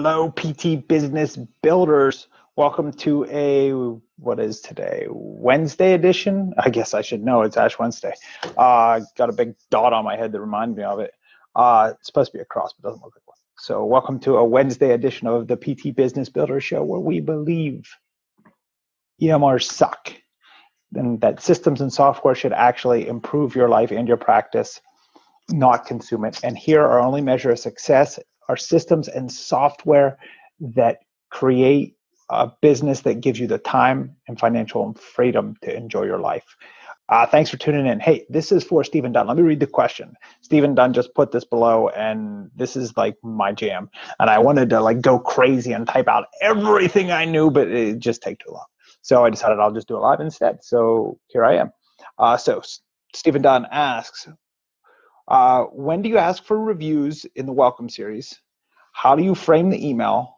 Hello, PT Business Builders. Welcome to what is today? Wednesday edition? I guess I should know. It's Ash Wednesday. Got a big dot on my head that reminds me of it. It's supposed to be a cross, but doesn't look like one. So welcome to a Wednesday edition of the PT Business Builder Show, where we believe EMRs suck and that systems and software should actually improve your life and your practice, not consume it. And here, our only measure of success are systems and software that create a business that gives you the time and financial freedom to enjoy your life. Thanks for tuning in. Hey, this is for Stephen Dunn. Let me read the question. Stephen Dunn just put this below, and this is like my jam. And I wanted to like go crazy and type out everything I knew, but it just take too long. So I decided I'll just do it live instead. So here I am. So Stephen Dunn asks, when do you ask for reviews in the welcome series? How do you frame the email?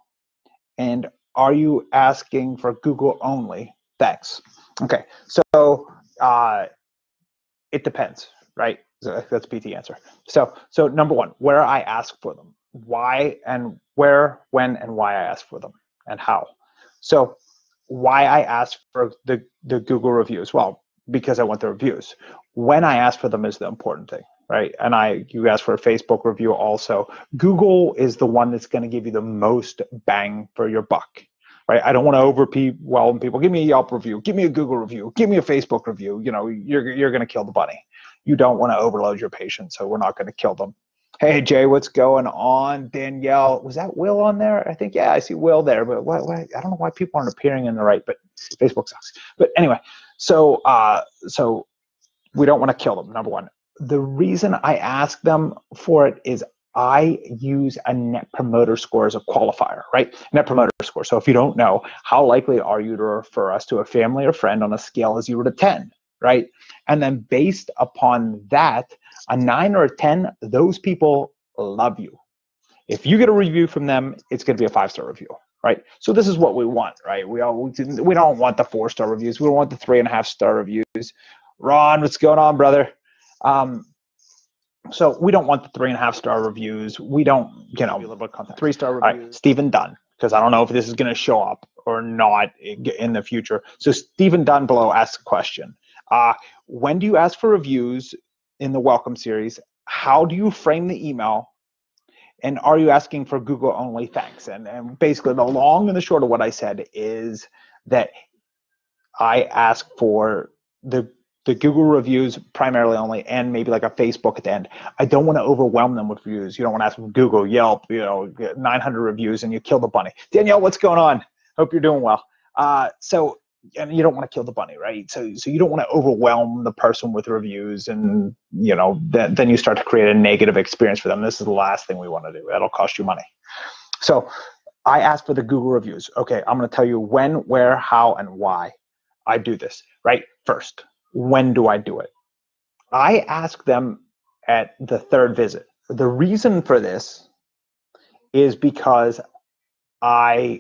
And are you asking for Google only? Thanks. Okay, so it depends, right? So that's PT answer. So number one, where I ask for them, why and where, when, and why I ask for them, and how. So why I ask for the Google reviews? Well, because I want the reviews. When I ask for them is the important thing, right? And you ask for a Facebook review also. Google is the one that's going to give you the most bang for your buck, right? I don't want to overwhelm people. Give me a Yelp review. Give me a Google review. Give me a Facebook review. You know, you're going to kill the bunny. You don't want to overload your patients, so we're not going to kill them. Hey, Jay, what's going on? Danielle, was that Will on there? I think, yeah, I see Will there, but why, I don't know why people aren't appearing in the right, but Facebook sucks. But anyway, so we don't want to kill them, number one. The reason I ask them for it is I use a Net Promoter Score as a qualifier, right? Net Promoter Score. So if you don't know, how likely are you to refer us to a family or friend on a scale of 0 to 10, right? And then based upon that, a 9 or a 10, those people love you. If you get a review from them, it's going to be a 5-star review, right? So this is what we want, right? We don't want the 4-star reviews. We don't want the 3.5-star reviews. Ron, what's going on, brother? So we don't want the 3.5-star reviews. We don't, 3-star reviews. All right, Stephen Dunn, because I don't know if this is going to show up or not in the future. So Stephen Dunn below asks a question. When do you ask for reviews in the welcome series? How do you frame the email? And are you asking for Google only? Thanks. And basically the long and the short of what I said is that I ask for the Google reviews primarily only, and maybe like a Facebook at the end. I don't want to overwhelm them with reviews. You don't want to ask them Google, Yelp, 900 reviews, and you kill the bunny. Danielle, what's going on? Hope you're doing well. And you don't want to kill the bunny, right? So you don't want to overwhelm the person with reviews, and then you start to create a negative experience for them. This is the last thing we want to do. That'll cost you money. So I ask for the Google reviews. Okay, I'm going to tell you when, where, how, and why I do this, right? First, when do I do it? I ask them at the 3rd visit. The reason for this is because I'm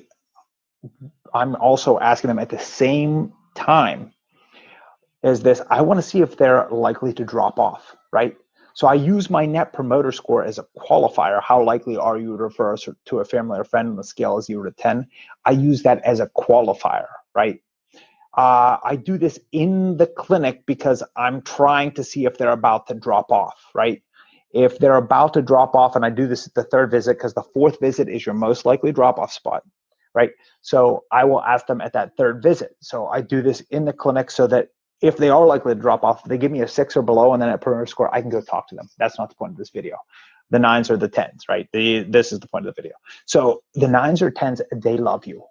also asking them at the same time as this. I want to see if they're likely to drop off, right? So I use my Net Promoter Score as a qualifier. How likely are you to refer us to a family or friend on the scale of 0 to 10? I use that as a qualifier, right? I do this in the clinic because I'm trying to see if they're about to drop off, right? If they're about to drop off, and I do this at the 3rd visit because the 4th visit is your most likely drop-off spot, right? So I will ask them at that 3rd visit. So I do this in the clinic so that if they are likely to drop off, they give me a 6 or below and then at Promoter Score, I can go talk to them. That's not the point of this video. The 9s or the 10s, right? This is the point of the video. So the 9s or 10s, they love you.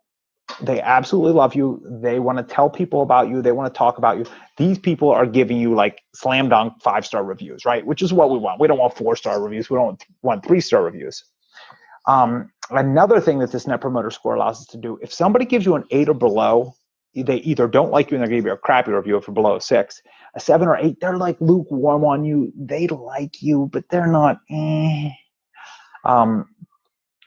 They absolutely love you. They want to tell people about you. They want to talk about you. These people are giving you like slam dunk 5-star reviews, right? Which is what we want. We don't want 4-star reviews. We don't want 3-star reviews. Another thing that this Net Promoter Score allows us to do, if somebody gives you an 8 or below, they either don't like you and they're going to give you a crappy review if you're below a 6. A 7 or 8, they're like lukewarm on you. They like you, but they're not.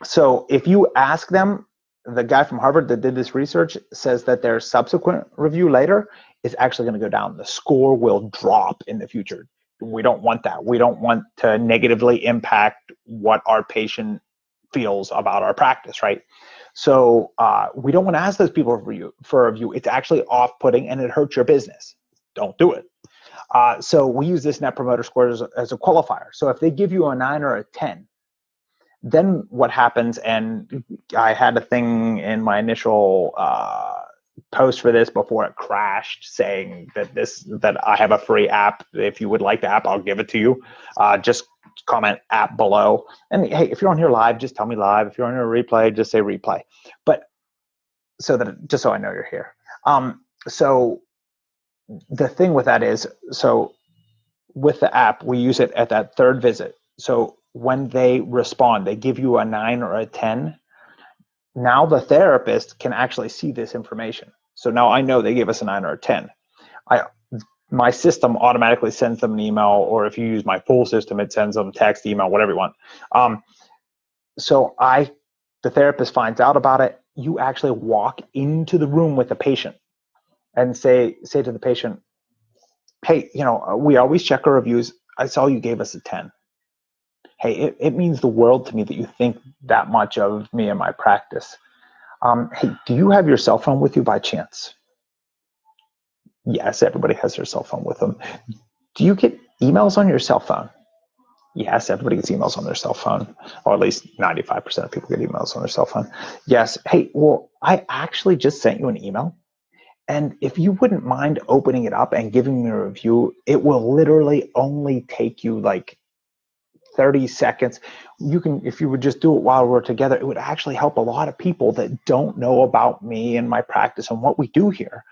So if you ask them, the guy from Harvard that did this research says that their subsequent review later is actually going to go down. The score will drop in the future. We don't want that. We don't want to negatively impact what our patient feels about our practice, right? So we don't want to ask those people for a review. It's actually off-putting and it hurts your business. Don't do it. So we use this Net Promoter Score as a qualifier. So if they give you a 9 or a 10, then what happens, and I had a thing in my initial post for this before it crashed saying that I have a free app. If you would like the app, I'll give it to you. Just comment app below. And hey, if you're on here live, just tell me live. If you're on a replay, just say replay. But just so I know you're here. So the thing with that is, so with the app, we use it at that third visit. So when they respond, they give you a 9 or a 10. Now the therapist can actually see this information. So now I know they gave us a 9 or a 10. My system automatically sends them an email, or if you use my full system, it sends them text, email, whatever you want. So the therapist finds out about it. You actually walk into the room with the patient and say to the patient, hey, we always check our reviews. I saw you gave us a 10. Hey, it means the world to me that you think that much of me and my practice. Hey, do you have your cell phone with you by chance? Yes, everybody has their cell phone with them. Do you get emails on your cell phone? Yes, everybody gets emails on their cell phone, or at least 95% of people get emails on their cell phone. Yes. Hey, well, I actually just sent you an email. And if you wouldn't mind opening it up and giving me a review, it will literally only take you like 30 seconds. If you would just do it while we're together, it would actually help a lot of people that don't know about me and my practice and what we do here.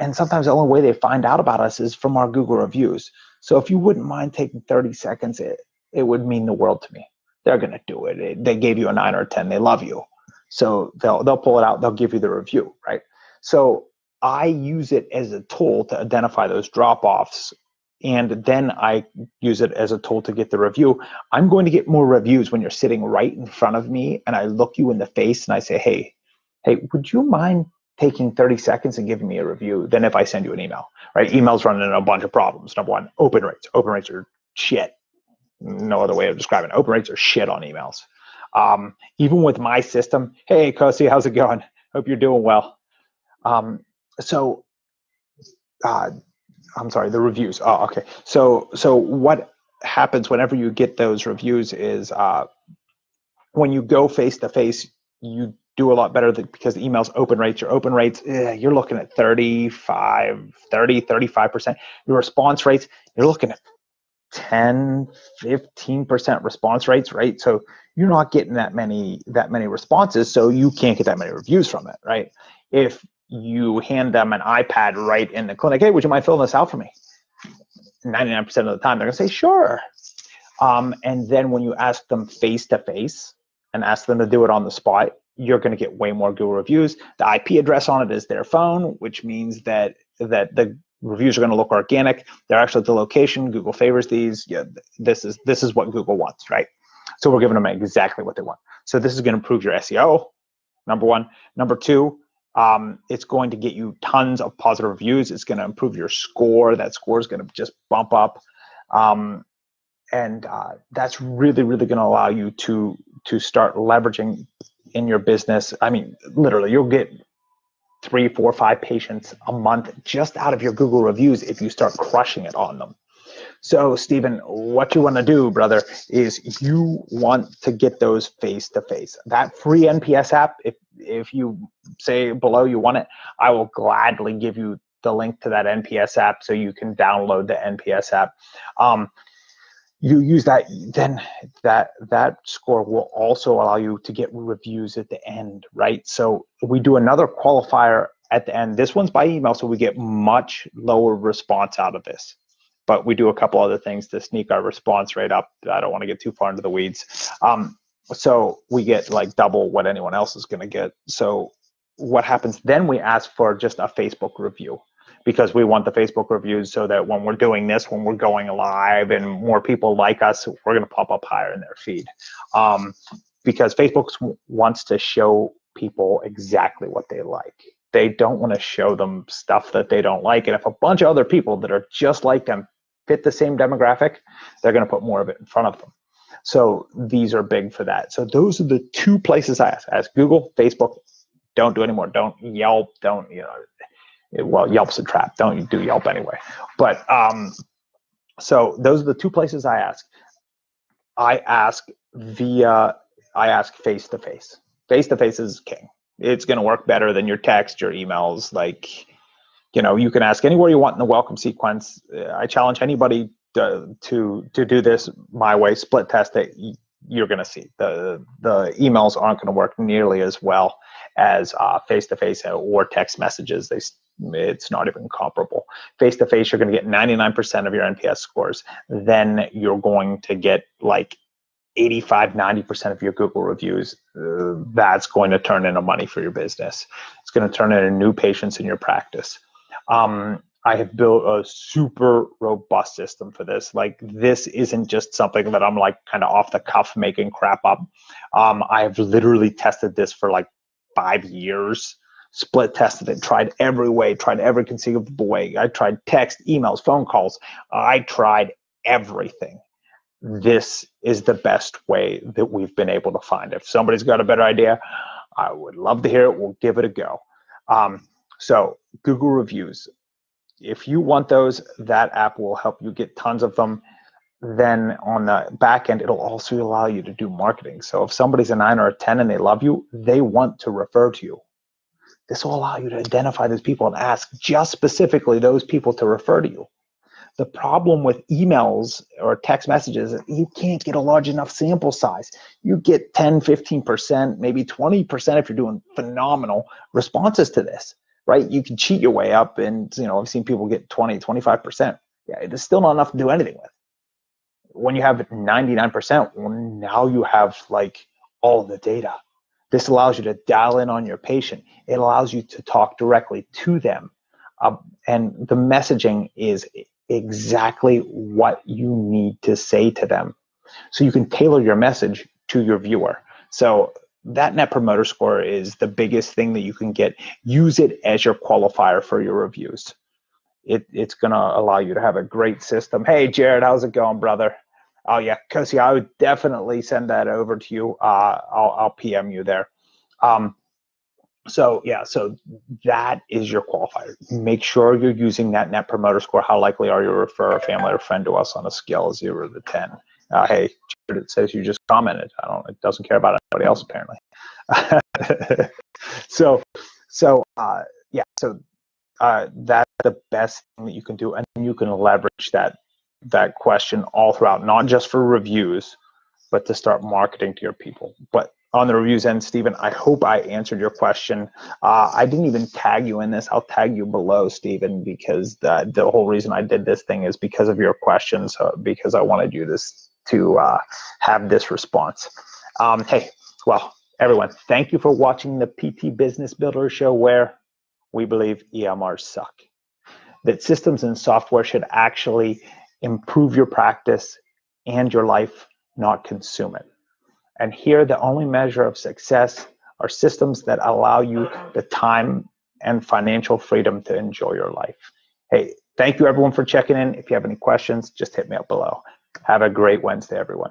And sometimes the only way they find out about us is from our Google reviews. So if you wouldn't mind taking 30 seconds, it would mean the world to me. They're going to do it. They gave you a 9 or a 10. They love you. So they'll pull it out. They'll give you the review, right? So I use it as a tool to identify those drop-offs, and then I use it as a tool to get the review. I'm going to get more reviews when you're sitting right in front of me and I look you in the face and I say, hey, would you mind taking 30 seconds and giving me a review than if I send you an email, right? Emails run into a bunch of problems. Number one, open rates. Open rates are shit. No other way of describing it. Open rates are shit on emails. Even with my system, hey, Kosi, how's it going? Hope you're doing well. I'm sorry, the reviews. Oh, okay. So what happens whenever you get those reviews is when you go face-to-face, you do a lot better because the email's open rates. Your open rates, you're looking at 35%. Your response rates, you're looking at 10, 15% response rates, right? So you're not getting that many responses, so you can't get that many reviews from it, right? If you hand them an iPad right in the clinic, hey, would you mind filling this out for me? 99% of the time, they're gonna say, sure. And then when you ask them face-to-face and ask them to do it on the spot, you're gonna get way more Google reviews. The IP address on it is their phone, which means that the reviews are gonna look organic. They're actually the location. Google favors these. Yeah, this is what Google wants, right? So we're giving them exactly what they want. So this is gonna improve your SEO, number one. Number two, it's going to get you tons of positive reviews. It's going to improve your score. That score is going to just bump up. And that's really, really going to allow you to start leveraging in your business. I mean, literally, you'll get 3, 4, 5 patients a month just out of your Google reviews if you start crushing it on them. So, Stephen, what you want to do, brother, is you want to get those face-to-face. That free NPS app, if you say below you want it, I will gladly give you the link to that NPS app so you can download the NPS app. You use that, then that score will also allow you to get reviews at the end, right? So we do another qualifier at the end. This one's by email, so we get much lower response out of this. But we do a couple other things to sneak our response rate up. I don't want to get too far into the weeds. So we get like double what anyone else is going to get. So what happens then, we ask for just a Facebook review, because we want the Facebook reviews so that when we're doing this, when we're going live and more people like us, we're going to pop up higher in their feed. Because Facebook wants to show people exactly what they like. They don't want to show them stuff that they don't like. And if a bunch of other people that are just like them fit the same demographic, they're going to put more of it in front of them. So these are big for that. So those are the two places I ask Google, Facebook. Don't do anymore. Don't Yelp. Don't, well, Yelp's a trap. Don't do Yelp anyway. But so those are the two places I ask. I ask face to face. Face to face is king. It's going to work better than your text, your emails. Like, you can ask anywhere you want in the welcome sequence. I challenge anybody to do this my way. Split test it. You're going to see the emails aren't going to work nearly as well as face to face or text messages. It's not even comparable. Face to face, you're going to get 99% of your NPS scores. Then you're going to get like 85, 90% of your Google reviews. That's going to turn into money for your business. It's going to turn into new patients in your practice. I have built a super robust system for this. Like, this isn't just something that I'm like kind of off the cuff making crap up. I've literally tested this for like 5 years, split tested it, tried every way, tried every conceivable way. I tried text, emails, phone calls. I tried everything. This is the best way that we've been able to find. If somebody's got a better idea, I would love to hear it. We'll give it a go. So Google reviews, if you want those, that app will help you get tons of them. Then on the back end, it'll also allow you to do marketing. So if somebody's a 9 or a 10 and they love you, they want to refer to you. This will allow you to identify those people and ask just specifically those people to refer to you. The problem with emails or text messages is you can't get a large enough sample size. You get 10, 15%, maybe 20% if you're doing phenomenal responses to this, right? You can cheat your way up, and I've seen people get 20, 25%. Yeah, it's still not enough to do anything with. When you have 99%, well, now you have like all the data. This allows you to dial in on your patient. It allows you to talk directly to them. And the messaging is exactly what you need to say to them. So you can tailor your message to your viewer. So that Net Promoter Score is the biggest thing that you can get. Use it as your qualifier for your reviews. It's going to allow you to have a great system. Hey, Jared, how's it going, brother? Oh, yeah, Kosi, I would definitely send that over to you. I'll PM you there. So that is your qualifier. Make sure you're using that Net Promoter Score. How likely are you to refer a family or friend to us on a scale of 0 to 10? Hey, it says you just commented. It doesn't care about anybody else apparently. That's the best thing that you can do, and you can leverage that question all throughout, not just for reviews, but to start marketing to your people. But on the reviews end, Stephen, I hope I answered your question. I didn't even tag you in this. I'll tag you below, Stephen, because the whole reason I did this thing is because of your questions, because I wanted you to have this response. Hey, well, everyone, thank you for watching the PT Business Builder Show, where we believe EMRs suck. That systems and software should actually improve your practice and your life, not consume it. And here, the only measure of success are systems that allow you the time and financial freedom to enjoy your life. Hey, thank you everyone for checking in. If you have any questions, just hit me up below. Have a great Wednesday, everyone.